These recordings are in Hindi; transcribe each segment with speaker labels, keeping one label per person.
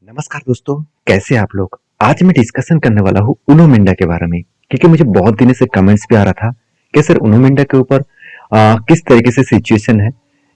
Speaker 1: नमस्कार दोस्तों, कैसे हैं आप लोग? आज मैं डिस्कशन करने वाला हूँ उनो मिंडा के बारे में, क्योंकि मुझे बहुत दिनों से कमेंट्स भी आ रहा था कि सर उनो मिंडा के ऊपर किस तरीके से सिचुएशन है,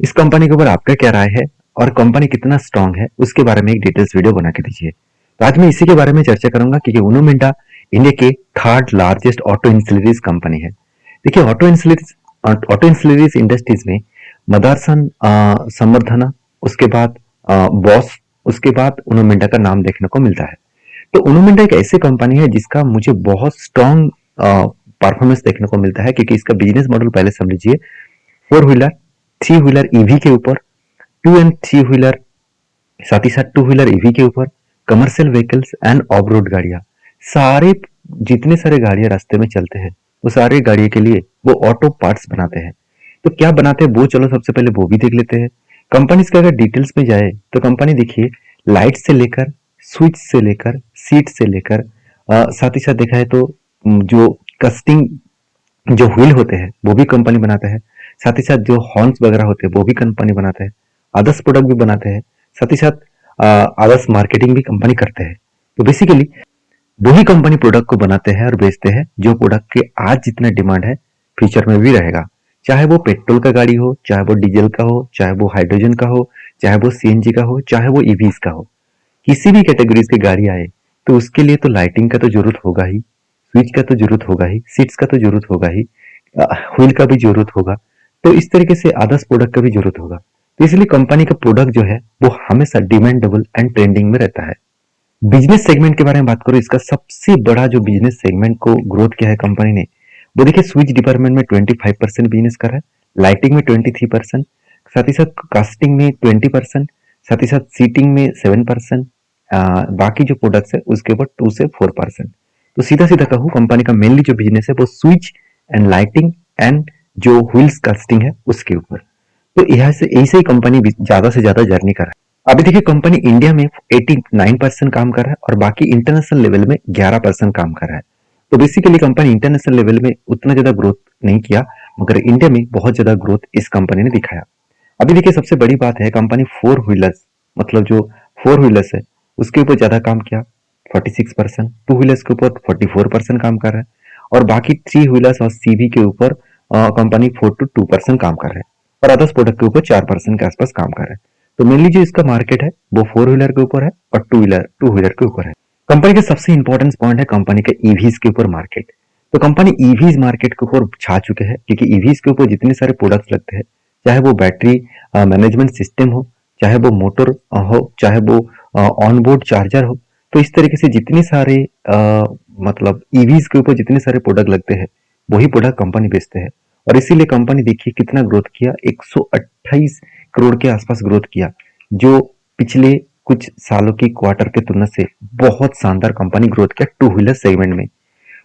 Speaker 1: इस कंपनी के ऊपर आपका क्या राय है और कंपनी कितना स्ट्रांग है, उसके बारे में एक डिटेल्स वीडियो बना के दीजिए। तो आज मैं इसी के बारे में चर्चा करूंगा क्योंकि उनो मिंडा इंडिया के थर्ड लार्जेस्ट ऑटो इंसुलरीज कंपनी है। देखिए ऑटो इंसुलरीज इंडस्ट्रीज में मदारसन, संवर्धना, उसके बाद बॉस, उसके बाद उनो मिंडा का नाम देखने को मिलता है। तो उनो मिंडा एक ऐसी कंपनी है जिसका मुझे बहुत स्ट्रॉन्ग परफॉर्मेंस देखने को मिलता है, क्योंकि इसका बिजनेस मॉडल पहले समझ लीजिए। Four wheeler, three wheeler EV के ऊपर, टू एंड थ्री व्हीलर, साथ ही साथ टू व्हीलर ईवी के ऊपर, commercial vehicles end of road गाड़ियां, सारे जितने सारे गाड़ियां रास्ते में चलते हैं वो सारे गाड़ियों के लिए वो ऑटो पार्ट्स बनाते हैं। तो क्या बनाते हैं वो चलो सबसे पहले वो भी देख लेते हैं। कंपनी के अगर डिटेल्स में जाए तो कंपनी देखिए, लाइट से लेकर, स्विच से लेकर, सीट से लेकर, साथ ही साथ देखा है तो जो कस्टिंग, जो व्हील होते हैं वो भी कंपनी बनाता है। साथ ही साथ जो हॉर्न्स वगैरह होते हैं वो भी कंपनी बनाते हैं। अदर्स प्रोडक्ट भी बनाते हैं। साथ ही साथ अदर्स मार्केटिंग भी कंपनी करते हैं। तो बेसिकली वही कंपनी प्रोडक्ट को बनाते हैं और बेचते हैं जो प्रोडक्ट के आज जितना डिमांड है फ्यूचर में भी रहेगा। चाहे वो पेट्रोल का गाड़ी हो, चाहे वो डीजल का हो, चाहे वो हाइड्रोजन का हो, चाहे वो सीएनजी का हो, चाहे वो ईवीज का हो, किसी भी कैटेगरीज की गाड़ी आए तो उसके लिए तो लाइटिंग का तो जरूरत होगा ही, स्विच का तो जरूरत होगा ही, सीट्स का तो जरूरत होगा ही, व्हील का भी जरूरत होगा। तो इस तरीके से अदर्स प्रोडक्ट का भी जरूरत होगा। तो इसलिए कंपनी का प्रोडक्ट जो है वो हमेशा डिमांडेबल एंड ट्रेंडिंग में रहता है। बिजनेस सेगमेंट के बारे में बात करो, इसका सबसे बड़ा जो बिजनेस सेगमेंट को ग्रोथ किया है कंपनी ने, वो देखिए स्विच डिपार्टमेंट में 25% बिजनेस कर रहा है, लाइटिंग में 23%, साथ ही साथ कास्टिंग में 20%, साथ ही साथ सीटिंग में 7%, बाकी जो प्रोडक्ट्स है उसके ऊपर 2 से 4%। तो सीधा सीधा कहूँ कंपनी का मेनली जो बिजनेस है वो स्विच एंड लाइटिंग एंड जो व्हील्स कास्टिंग है उसके ऊपर। तो यहाँ से ऐसे ही कंपनी ज्यादा से ज्यादा जर्नी कर रहा है। अभी देखिए कंपनी इंडिया में 89% काम कर रहा है और बाकी इंटरनेशनल लेवल में 11% काम कर रहा है। तो बेसिकली कंपनी इंटरनेशनल लेवल में उतना ज्यादा ग्रोथ नहीं किया, मगर इंडिया में बहुत ज्यादा ग्रोथ इस कंपनी ने दिखाया। अभी देखिए सबसे बड़ी बात है, कंपनी फोर व्हीलर्स, मतलब जो फोर व्हीलर्स है उसके ऊपर ज्यादा काम किया, 46%, टू व्हीलर्स के ऊपर 44% काम कर रहा है, और बाकी थ्री व्हीलर्स और सीवी के ऊपर कंपनी 4 to 2% काम कर रहा है, और अदर्स प्रोडक्ट के ऊपर 4% के आसपास काम कर रहा है। तो मेनली जो इसका मार्केट है वो फोर व्हीलर के ऊपर है और टू व्हीलर के ऊपर है। कंपनी का सबसे इंपॉर्टेंट पॉइंट है कंपनी के ईवीज के ऊपर मार्केट। तो कंपनी ईवीज मार्केट के ऊपर छा चुके हैं, क्योंकि ईवीज के ऊपर जितने सारे प्रोडक्ट्स लगते हैं, चाहे वो बैटरी मैनेजमेंट सिस्टम हो, चाहे वो मोटर हो, चाहे वो ऑन बोर्ड चार्जर हो, तो इस तरीके से जितने सारे मतलब ईवीज के ऊपर जितने सारे प्रोडक्ट लगते हैं वही प्रोडक्ट कंपनी बेचते हैं। और इसीलिए कंपनी देखिए कितना ग्रोथ किया, 128 करोड़ के आसपास ग्रोथ किया, जो पिछले कुछ सालों की क्वार्टर के तुलना से बहुत शानदार कंपनी ग्रोथ किया टू व्हीलर सेगमेंट में।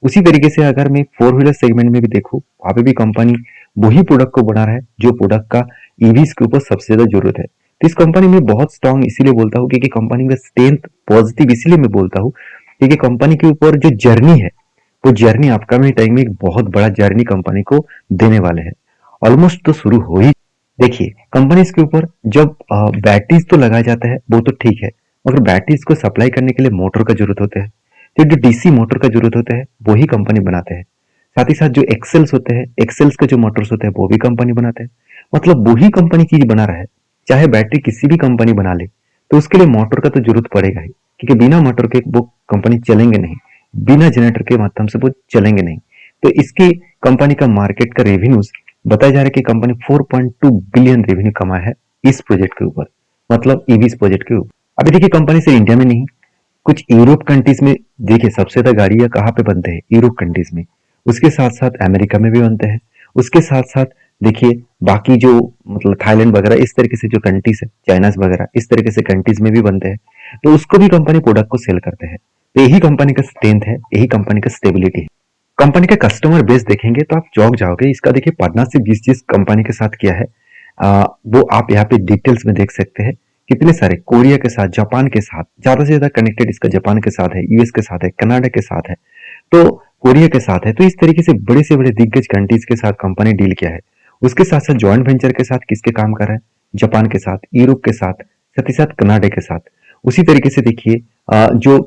Speaker 1: उसी तरीके से अगर मैं फोर व्हीलर सेगमेंट में भी देखूं, वहां पे भी कंपनी वही प्रोडक्ट को बना रहा है जो प्रोडक्ट का ईवीज के ऊपर सबसे ज्यादा जरूरत है। तो इस कंपनी में बहुत स्ट्रांग इसीलिए बोलता हूँ क्योंकि कंपनी का स्ट्रेंथ पॉजिटिव इसलिए मैं बोलता हूँ क्योंकि कंपनी के ऊपर जो जर्नी है वो जर्नी अपकमिंग टाइम में एक बहुत बड़ा जर्नी कंपनी को देने वाले हैं। ऑलमोस्ट तो शुरू हो ही, देखिए कंपनीज के ऊपर जब बैटरीज तो लगाया जाता है वो तो ठीक है, मगर बैटरीज को सप्लाई करने के लिए मोटर का जरूरत होता है। तो जो डीसी मोटर का जरूरत होता है वो ही कंपनी बनाते हैं। साथ ही साथ जो एक्सेल्स होते हैं, एक्सेल्स के जो मोटर्स होते हैं वो भी कंपनी बनाते हैं। मतलब वही कंपनी चीज बना रहा है। चाहे बैटरी किसी भी कंपनी बना ले तो उसके लिए मोटर का तो जरूरत पड़ेगा ही, क्योंकि बिना मोटर के वो कंपनी चलेंगे नहीं, बिना जनरेटर के माध्यम से वो चलेंगे नहीं। तो इसकी कंपनी का मार्केट का रेवेन्यूज बताया जा रहा है कि कंपनी 4.2 बिलियन रेवेन्यू कमाया है इस प्रोजेक्ट के ऊपर, मतलब ईवी प्रोजेक्ट के ऊपर। अभी देखिए कंपनी से इंडिया में नहीं, कुछ यूरोप कंट्रीज में देखिए सबसे ज्यादा गाड़ियां कहाँ पे बनते हैं, यूरोप कंट्रीज में। उसके साथ साथ अमेरिका में भी बनते हैं। उसके साथ साथ देखिए बाकी जो मतलब थाईलैंड वगैरह इस तरीके से जो कंट्रीज है, चाइना वगैरह इस तरीके से कंट्रीज में भी बनते हैं। तो उसको भी कंपनी प्रोडक्ट को सेल करते हैं। तो यही कंपनी का स्ट्रेंथ है, यही कंपनी का स्टेबिलिटी है। कंपनी का कस्टमर बेस देखेंगे तो आप चौंक जाओगे। इसका देखिए पार्टनरशिप जिस कंपनी के साथ किया है, वो आप यहाँ पे डिटेल्स में देख सकते हैं। कितने सारे कोरिया के साथ, जापान के साथ, ज्यादा से ज्यादा कनेक्टेड इसका जापान के साथ है, यूएस के साथ है, कनाडा के साथ है, तो कोरिया के साथ है। तो इस तरीके से बड़े दिग्गज कंट्रीज के साथ कंपनी डील किया है। उसके साथ साथ ज्वाइंट वेंचर के साथ किसके काम कर रहा है, जापान के साथ, यूरोप के साथ, साथ ही साथ कनाडा के साथ। उसी तरीके से देखिए जो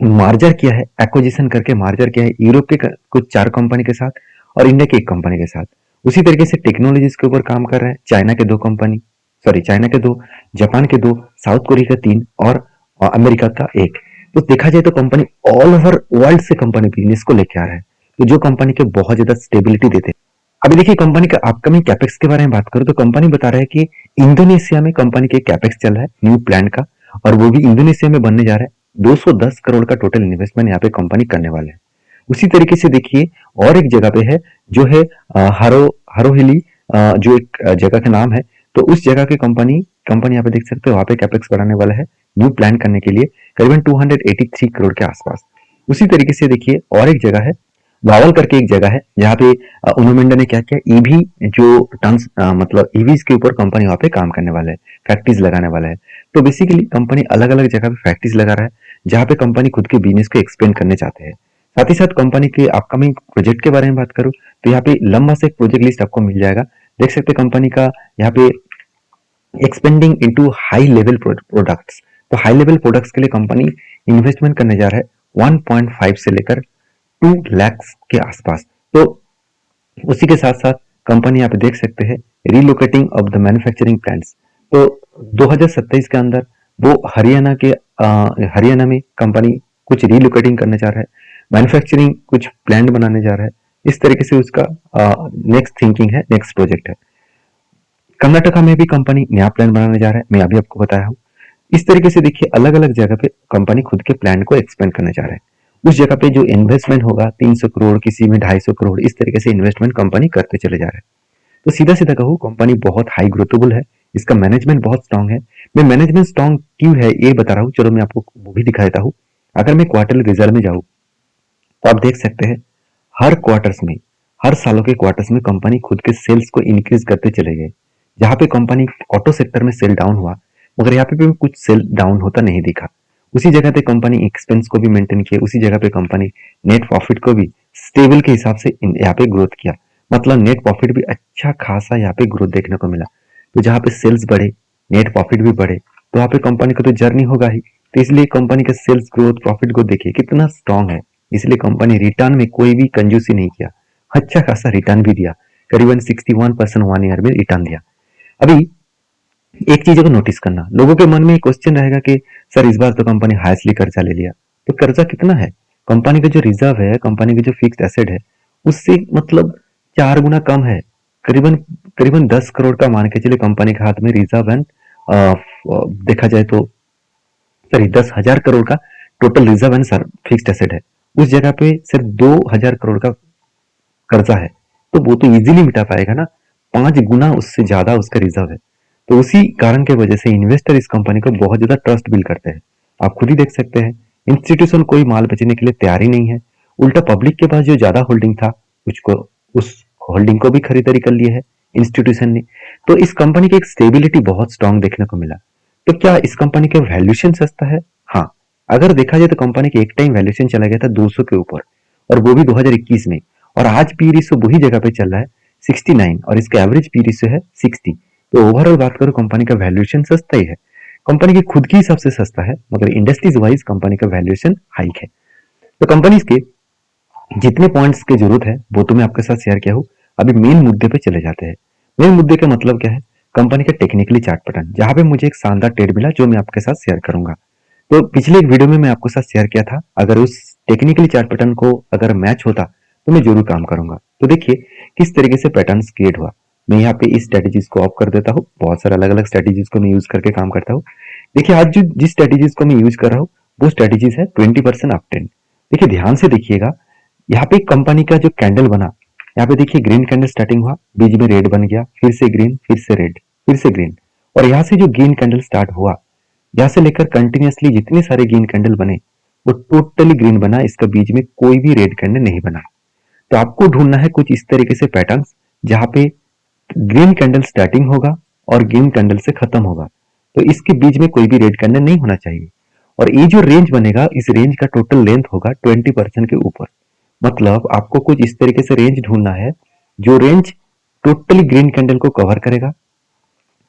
Speaker 1: मार्जर किया है, एक्विजिशन करके मार्जर किया है यूरोप के कुछ 4 कंपनी के साथ और इंडिया की 1 कंपनी के साथ। उसी तरीके से टेक्नोलॉजीज के ऊपर काम कर रहे हैं चाइना के 2 कंपनी, सॉरी चाइना के 2, जापान के 2, साउथ कोरिया का 3 और अमेरिका का 1। तो देखा जाए तो कंपनी ऑल ओवर वर्ल्ड से कंपनी बिजनेस को लेके आ रहा है, तो जो कंपनी के बहुत ज्यादा स्टेबिलिटी देते हैं। अभी देखिए कंपनी का अपकमिंग कैपेक्स के बारे में बात करूं तो कंपनी बता रहा है कि इंडोनेशिया में कंपनी के कैपेक्स चल रहा है न्यू प्लांट का, और वो भी इंडोनेशिया में बनने जा रहा है। 210 करोड़ का टोटल इन्वेस्टमेंट यहाँ पे कंपनी करने वाले हैं। उसी तरीके से देखिए और एक जगह पे है जो है हरोहिली, जो एक जगह का नाम है, तो उस जगह की कंपनी कंपनी यहाँ पे देख सकते हो, वहाँ पे कैपेक्स बढ़ाने वाला है न्यू प्लान करने के लिए करीबन 283 करोड़ के आसपास। उसी तरीके से देखिए और एक जगह है वावल करके एक जगह है जहाँ पे उन्होंने क्या किया ईवी जो टंस मतलब ईवीज के ऊपर कंपनी वहाँ पे काम करने वाला है, फैक्ट्रीज लगाने वाला है। तो बेसिकली कंपनी अलग अलग जगह पे फैक्ट्रीज लगा रहा है जहाँ पे कंपनी खुद के बिजनेस को एक्सपेंड करने चाहते हैं। साथ ही साथ कंपनी के अपकमिंग प्रोजेक्ट के बारे में बात करूँ तो यहाँ पे लंबा से एक प्रोजेक्ट लिस्ट आपको मिल जाएगा। देख सकते हैं कंपनी का यहाँ पे expanding into high level products. तो हाई लेवल प्रोडक्ट्स के लिए कंपनी इन्वेस्टमेंट करने जा रहा है 1.5 से लेकर 2 लाख के आसपास। तो उसी के साथ साथ कंपनी यहाँ पे देख सकते हैं relocating of the manufacturing plants. तो 2027 के अंदर वो हरियाणा में कंपनी कुछ रिलोकेटिंग करने जा रहा है, मैन्युफैक्चरिंग कुछ प्लांट बनाने जा रहा है। इस तरीके से उसका नेक्स्ट थिंकिंग है, नेक्स्ट प्रोजेक्ट है। कर्नाटका में भी कंपनी नया प्लान बनाने जा रहा है, मैं अभी आपको बताया हूँ। इस तरीके से देखिए अलग अलग जगह पे कंपनी खुद के प्लान को एक्सपेंड करने जा रहा है। उस जगह पे जो इन्वेस्टमेंट होगा 300 करोड़, किसी में 250 करोड़, इस तरीके से इन्वेस्टमेंट कंपनी करते चले जा रहा है। तो सीधा सीधा कहूँ कंपनी बहुत हाई ग्रोथेबल है, इसका मैनेजमेंट बहुत स्ट्रांग है। मैं मैनेजमेंट स्ट्रांग क्यों है ये बता रहा हूँ, चलो मैं आपको वो भी दिखा देता हूँ। अगर मैं क्वार्टरली रिजल्ट में जाऊँ तो आप देख सकते हैं हर क्वार्टर्स में, हर सालों के क्वार्टर्स में कंपनी खुद के सेल्स को इंक्रीज करते चले गए। जहाँ पे कंपनी ऑटो सेक्टर में सेल डाउन हुआ मगर यहाँ पे भी कुछ सेल डाउन होता नहीं दिखा। उसी जगह पे कंपनी एक्सपेंस को भी मेंटेन किया, उसी जगह पे कंपनी नेट प्रॉफिट को भी स्टेबल के हिसाब से यहाँ पे ग्रोथ किया। मतलब नेट प्रॉफिट भी अच्छा खासा यहाँ पे ग्रोथ देखने को मिला। तो जहाँ पे सेल्स बढ़े, नेट प्रॉफिट भी बढ़े, तो वहाँ पे कंपनी का तो जर्नी होगा ही। तो इसलिए कंपनी का सेल्स ग्रोथ, प्रॉफिट ग्रोथ देखिए कितना स्ट्रांग है। इसलिए कंपनी रिटर्न में कोई भी कंजूसी नहीं किया, अच्छा खासा रिटर्न भी दिया, करीबन 61% 1 ईयर में रिटर्न दिया। अभी एक चीज को नोटिस करना, लोगों के मन में एक क्वेश्चन रहेगा कि सर इस बार तो कंपनी हाईएस्टली कर्जा ले लिया, तो कर्जा कितना है? कंपनी का जो रिजर्व है, कंपनी का जो फिक्स एसेट है, उससे मतलब 4 गुना कम है। करीबन करीबन 10 करोड़ का मान के चलिए कंपनी के हाथ में रिजर्व एंड देखा जाए तो सॉरी 10,000 करोड़ का total reserve and fixed asset है। उस जगह पे सिर्फ 2,000 करोड़ का कर्जा है, तो वो तो इजीली मिटा पाएगा ना। 5 गुना उससे ज्यादा उसका रिजर्व है। तो उसी कारण के वजह से इन्वेस्टर इस कंपनी को बहुत ज्यादा ट्रस्ट बिल्ड करते हैं। आप खुद ही देख सकते हैं इंस्टीट्यूशन कोई माल बेचने के लिए तैयार ही नहीं है। उल्टा पब्लिक के पास जो ज्यादा होल्डिंग था उसको उस होल्डिंग को भी खरीदारी कर लिया है इंस्टीट्यूशन ने। तो इस कंपनी की एक स्टेबिलिटी बहुत स्ट्रांग देखने को मिला। तो क्या इस कंपनी का वैल्यूएशन सस्ता है? हाँ, अगर देखा जाए तो कंपनी के एक टाइम वैल्यूएशन चला गया था 200 के ऊपर, और वो भी 2021 में। और आज पी रेशियो वही जगह पे चल रहा है 69, और इसका एवरेज पी रेशियो है 60। तो ओवरऑल बात करो कंपनी का वैल्यूएशन सस्ता ही है, कंपनी की खुद की हिसाब से सस्ता है, मगर इंडस्ट्रीज वाइज कंपनी का वैल्यूएशन हाइक है। तो कंपनीज के जितने पॉइंट्स की जरूरत है वो तो मैं आपके साथ शेयर किया हूँ। अभी मेन मुद्दे पे चले जाते हैं। मेन मुद्दे का मतलब क्या है? कंपनी का टेक्निकली चार्ट पैटर्न, जहां पे मुझे एक शानदार ट्रेड मिला जो मैं आपके साथ शेयर करूंगा। तो पिछले एक वीडियो में मैं आपके साथ शेयर किया था, अगर उस टेक्निकली चार्ट पैटर्न को अगर मैच होता तो मैं जरूर काम करूंगा। तो देखिए किस तरीके से पैटर्न क्रिएट हुआ। मैं यहाँ पे इस स्ट्रेटेजीज को ऑफ कर देता हूँ, बहुत सारे अलग अलग स्ट्रेटेजीज को मैं यूज करके काम करता हूँ। देखिए आज जो जिस स्ट्रेटेजीज को मैं यूज कर रहा हूँ वो स्ट्रेटेजीज है 20% अप ट्रेंड। देखिए ध्यान से देखिएगा, यहाँ पे कंपनी का जो कैंडल बना, यहाँ पे देखिए ग्रीन कैंडल स्टार्टिंग हुआ, बीच में रेड बन गया, फिर से ग्रीन, फिर से रेड, फिर से ग्रीन, और यहाँ से जो ग्रीन कैंडल स्टार्ट हुआ, यहाँ से लेकर कंटिन्यूअसली जितने सारे ग्रीन कैंडल बने वो टोटली ग्रीन बना, इसका बीच में कोई भी रेड कैंडल नहीं बना। तो आपको ढूंढना है कुछ इस तरीके से पैटर्न जहां पे ग्रीन कैंडल स्टार्टिंग होगा और ग्रीन कैंडल से खत्म होगा, तो इसके बीच में कोई भी रेड कैंडल नहीं होना चाहिए। और ये जो रेंज बनेगा, इस रेंज का टोटल लेंथ होगा 20% के ऊपर। मतलब आपको कुछ इस तरीके से रेंज ढूंढना है जो रेंज टोटली ग्रीन कैंडल को कवर करेगा,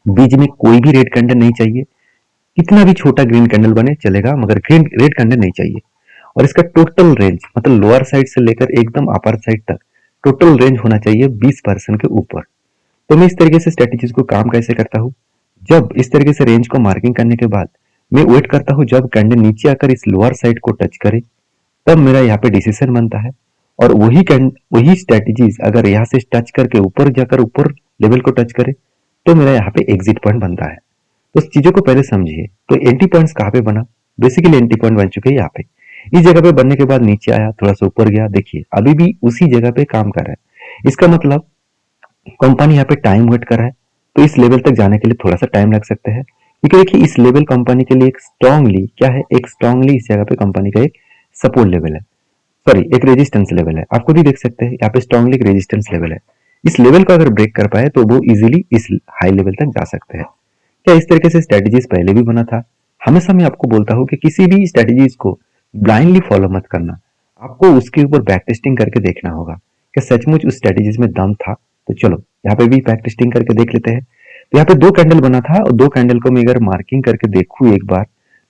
Speaker 1: बीच में कोई भी रेड कैंडल नहीं चाहिए, कितना भी छोटा ग्रीन कैंडल बने चलेगा, मगर ग्रीन रेड कैंडल नहीं चाहिए। और इसका टोटल रेंज मतलब लोअर साइड से लेकर एकदम अपर साइड तक टोटल रेंज होना चाहिए 20% के ऊपर। तो मैं इस तरीके से स्ट्रेटेजीज को काम कैसे करता हूँ, जब इस तरीके से रेंज को मार्किंग करने के बाद मैं वेट करता हूँ जब कैंडल नीचे आकर इस लोअर साइड को टच करे, तब मेरा यहाँ पे डिसीजन बनता है। और वही स्ट्रेटेजीज अगर यहाँ से टच करके ऊपर जाकर ऊपर लेवल को टच करे, तो मेरा यहाँ पे एग्जिट पॉइंट बनता है। तो चीजों को पहले समझिए। तो एंट्री पॉइंट्स कहाँ पे बना, बेसिकली एंट्री पॉइंट बन चुके हैं यहाँ पे। इस जगह पे बनने के बाद नीचे आया, थोड़ा सा ऊपर गया, देखिए अभी भी उसी जगह पे काम कर रहा है। इसका मतलब कंपनी यहाँ पे टाइम वेट कर रहा है, तो इस लेवल तक जाने के लिए थोड़ा सा टाइम लग सकता है, क्योंकि देखिए इस लेवल कंपनी के लिए एक स्ट्रांगली क्या है, एक स्ट्रांगली इस जगह पे कंपनी का एक सपोर्ट लेवल है, सॉरी एक रेजिस्टेंस लेवल है। आप खुद ही देख सकते हैं यहाँ पे स्ट्रांगली एक रेजिस्टेंस लेवल है। इस लेवल को अगर ब्रेक कर पाए तो वो इजीली इस हाई लेवल तक जा सकते हैं। क्या इस तरीके से स्ट्रेटेजीज पहले भी बना था। हमेशा मैं आपको बोलता हूँ कि किसी भी स्ट्रेटेजीज को ब्लाइंडली फॉलो मत करना, आपको उसके ऊपर बैक टेस्टिंग करके देखना होगा कि सचमुच उस स्ट्रेटेजीज में दम था। तो चलो यहाँ पे भी बैक टेस्टिंग करके देख लेते हैं। तो यहाँ पे दो कैंडल बना था और दो कैंडल को मैं अगर मार्किंग करके देखूँ एक बार,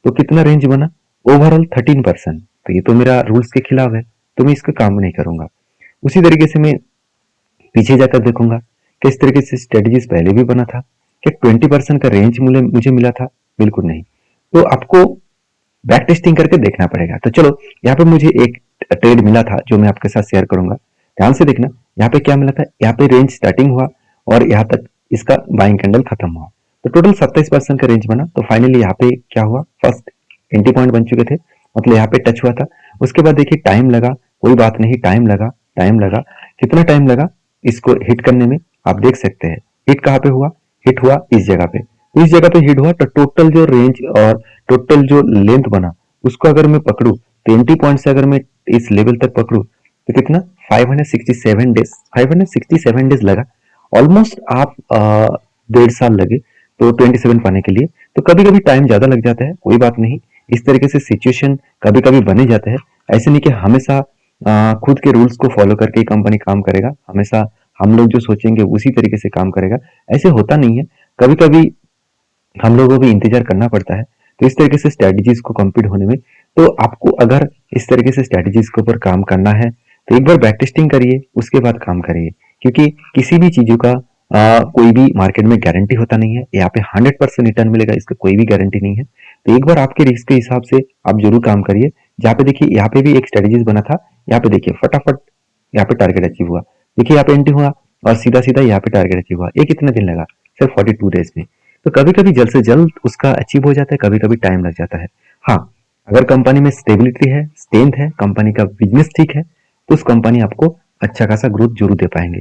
Speaker 1: तो कितना रेंज बना, ओवरऑल 13%। तो ये तो मेरा रूल्स के खिलाफ है, तो मैं इसका काम नहीं करूंगा। उसी तरीके से मैं पीछे जाकर देखूंगा कि इस तरीके से स्ट्रेटेजीज पहले भी बना था, कि 20% का रेंज मुझे मिला था, बिल्कुल नहीं। तो आपको बैक टेस्टिंग करके देखना पड़ेगा। तो चलो यहाँ पे मुझे एक ट्रेड मिला था जो मैं आपके साथ शेयर करूंगा, ध्यान से देखना। यहाँ पे क्या मिला था, यहाँ पे रेंज स्टार्टिंग हुआ और यहाँ तक इसका बाइंग कैंडल खत्म हुआ, तो टोटल 27% का रेंज बना। तो फाइनली यहाँ पे क्या हुआ, फर्स्ट एंट्री पॉइंट बन चुके थे, मतलब यहाँ पे टच हुआ था। उसके बाद देखिए टाइम लगा, कोई बात नहीं, टाइम लगा, टाइम लगा, कितना टाइम लगा इसको हिट करने में, आप देख सकते हैं। हिट कहाँ पे हुआ, हिट हुआ इस जगह पे। तो इस जगह पे हिट हुआ, तो टोटल जो रेंज और टोटल जो लेंथ बना उसको अगर मैं पकड़ू, तो एंट्री पॉइंट से अगर मैं इस लेवल तक पकड़ू तो कितना 567 डेज, 567 डेज लगा। ऑलमोस्ट आप 1.5 साल लगे तो 27 पाने के लिए। तो कभी कभी टाइम ज्यादा लग जाता है, कोई बात नहीं, इस तरीके से सिचुएशन कभी कभी बने जाते हैं। ऐसे नहीं कि हमेशा खुद के रूल्स को फॉलो करके कंपनी काम करेगा, हमेशा हम लोग जो सोचेंगे उसी तरीके से काम करेगा, ऐसे होता नहीं है। कभी कभी हम लोगों को भी इंतजार करना पड़ता है। तो इस तरीके से स्ट्रेटजीज को कंप्लीट होने में, तो आपको अगर इस तरीके से स्ट्रेटजीज के ऊपर काम करना है तो एक बार बैक टेस्टिंग करिए, उसके बाद काम करिए। क्योंकि किसी भी चीजों का कोई भी मार्केट में गारंटी होता नहीं है, यहाँ पे 100% रिटर्न मिलेगा इसका कोई भी गारंटी नहीं है। तो एक बार आपके रिस्क के हिसाब से आप जरूर काम करिए। जहाँ पे देखिए यहाँ पे भी एक स्ट्रेटेजीज बना था, यहाँ पे देखिए फटाफट यहाँ पे टारगेट अचीव हुआ, देखिए यहाँ पे एंट्री हुआ और सीधा सीधा यहाँ पे टारगेट अचीव हुआ। ये कितना दिन लगा, सिर्फ 42 डेज में। तो कभी कभी जल्द से जल्द उसका अचीव हो जाता है, कभी कभी टाइम लग जाता है। हाँ, अगर कंपनी में स्टेबिलिटी है, स्ट्रेंथ है, कंपनी का बिजनेस ठीक है, तो उस कंपनी आपको अच्छा खासा ग्रोथ जरूर दे पाएंगे।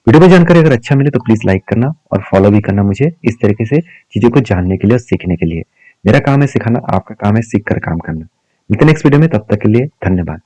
Speaker 1: वीडियो में जानकारी अगर अच्छा मिले तो प्लीज लाइक करना और फॉलो भी करना मुझे, इस तरीके से चीजों को जानने के लिए और सीखने के लिए। मेरा काम है सिखाना, आपका काम है सीख कर काम करना। मिलते हैं नेक्स्ट वीडियो में, तब तक के लिए धन्यवाद।